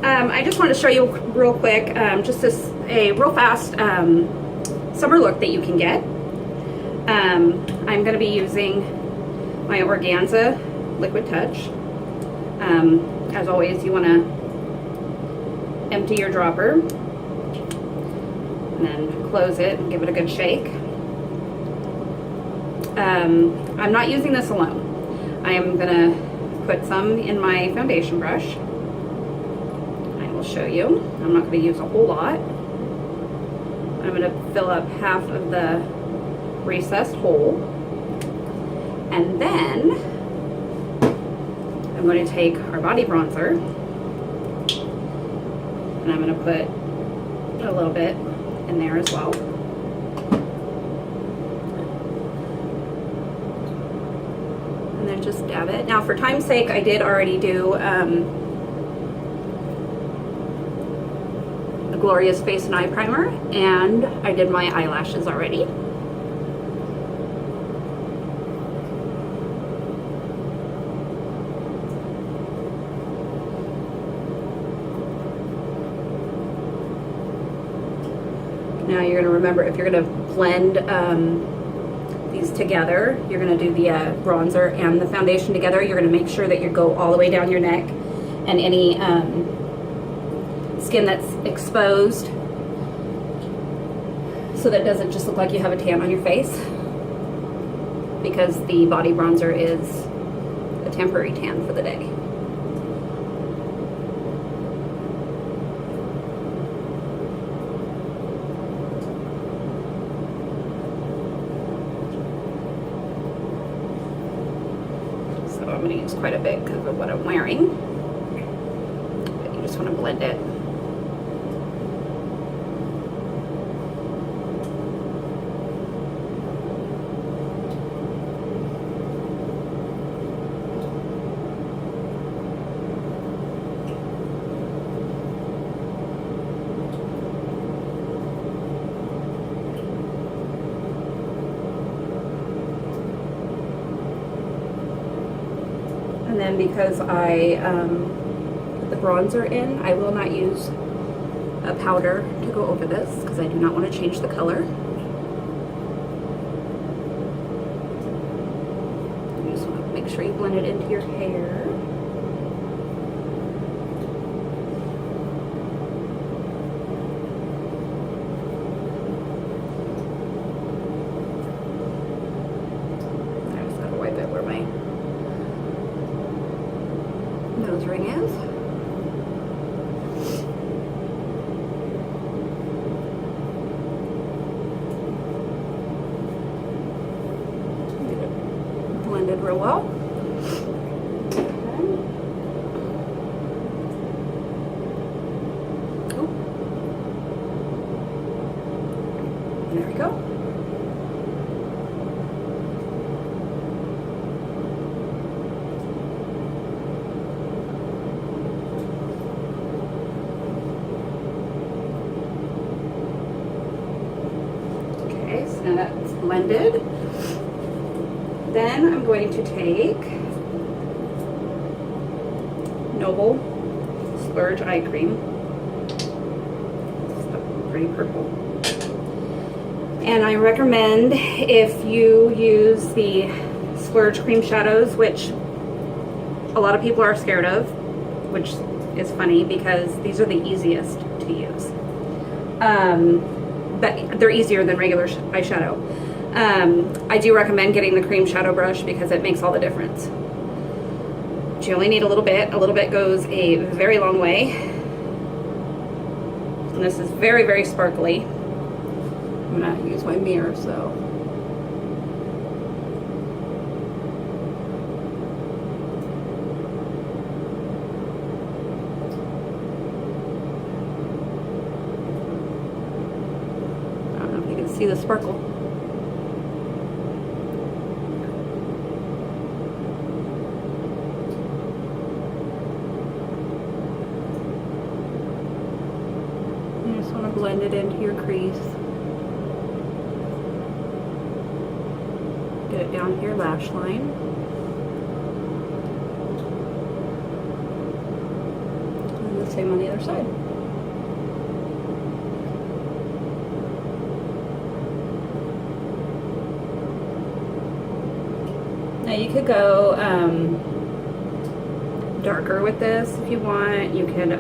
I just want to show you real quick, just a real fast summer look that you can get. I'm going to be using my Organza Liquid Touch. As always, you want to empty your dropper and then close it and give it a good shake. I'm not using this alone. I am going to put some in my foundation brush. I will show you. I'm not going to use a whole lot. I'm going to fill up half of the recessed hole. And then I'm going to take our body bronzer and I'm going to put a little bit in there as well. And then just dab it. Now for time's sake, I did already do the Glorious Face and Eye Primer, and I did my eyelashes already. Now you're going to remember, if you're going to blend these together, you're going to do the bronzer and the foundation together. You're going to make sure that you go all the way down your neck, and any skin that's exposed, so that it doesn't just look like you have a tan on your face, because the body bronzer is a temporary tan for the day. I'm going to use quite a bit because of what I'm wearing, but you just want to blend it. And then because I put the bronzer in, I will not use a powder to go over this because I do not want to change the color. You just want to make sure you blend it into your hair. I just gotta wipe it where my nose ring is. Get it blended real well. Oh. There we go. Now that's blended. Then I'm going to take Noble Splurge Eye Cream. It's pretty purple. And I recommend, if you use the Splurge Cream Shadows, which a lot of people are scared of, which is funny because these are the easiest to use. But they're easier than regular eyeshadow. I do recommend getting the cream shadow brush because it makes all the difference. You only need a little bit. A little bit goes a very long way. And this is very, very sparkly. I'm gonna use my mirror, so. See the sparkle. You just want to blend it into your crease. Get it down your lash line. And this same on the other side. Now you could go darker with this if you want. You could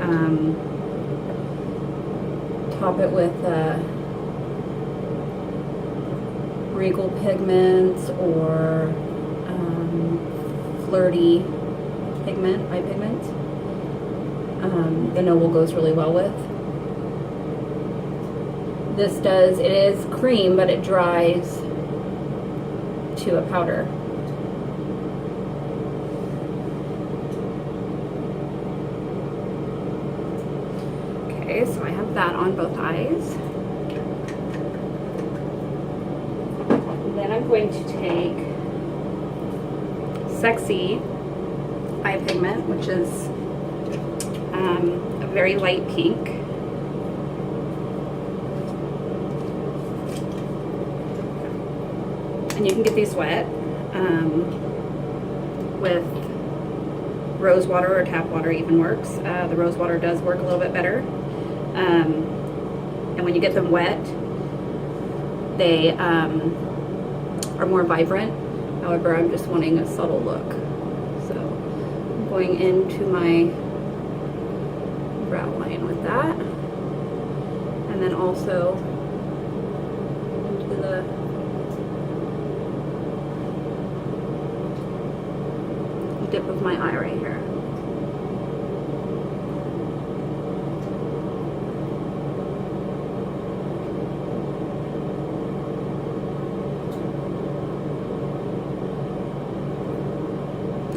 top it with Regal Pigments or Flirty pigment, eye pigment. The Noble goes really well with. It is cream, but it dries to a powder. Okay, so I have that on both eyes. And then I'm going to take Sexy eye pigment, which is a very light pink. And you can get these wet with rose water or tap water even works. The rose water does work a little bit better. And when you get them wet, they are more vibrant. However, I'm just wanting a subtle look. So I'm going into my brow line with that. And then also into the dip of my eye right here.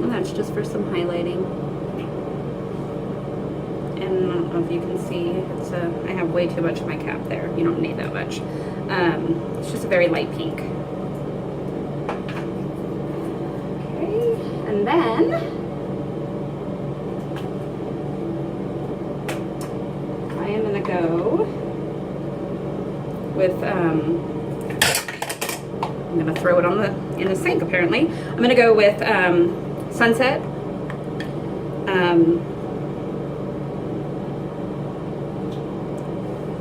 And that's just for some highlighting. And I don't know if you can see, I have way too much of my cap there. You don't need that much. It's just a very light pink. And then I am going to go with, I'm going to throw it in the sink apparently. I'm going to go with Sunset.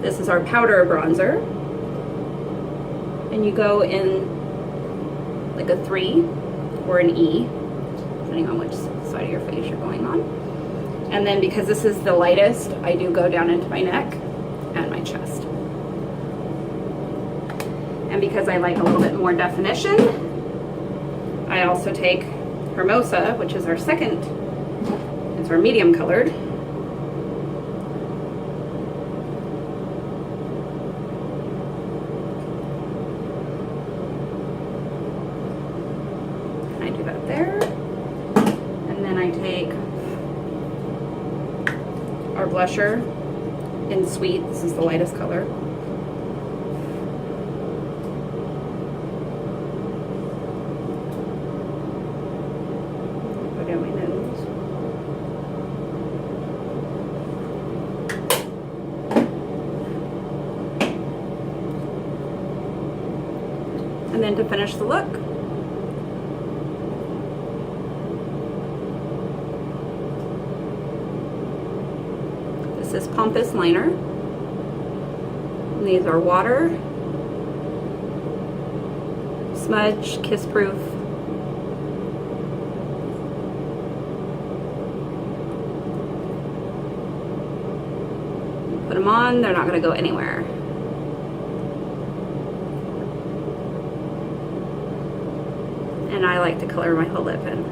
This is our powder bronzer. And you go in like a 3 or an E, depending on which side of your face you're going on. And then because this is the lightest, I do go down into my neck and my chest. And because I like a little bit more definition, I also take Hermosa, which is our second, it's our medium colored. I do that there. And then I take our blusher in Sweet. This is the lightest color. Go down my nose. And then to finish the look, this is Pompous Liner. And these are water, smudge, kiss proof. Put them on, they're not going to go anywhere. And I like to color my whole lip in.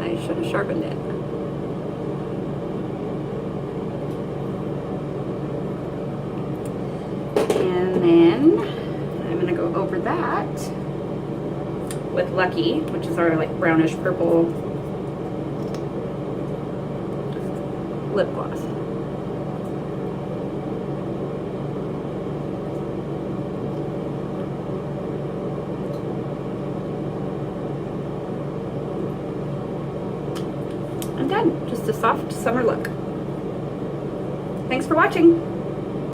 I should have sharpened it. And then I'm going to go over that with Lucky, which is our like brownish purple lip gloss. I'm done. Just a soft summer look. Thanks for watching.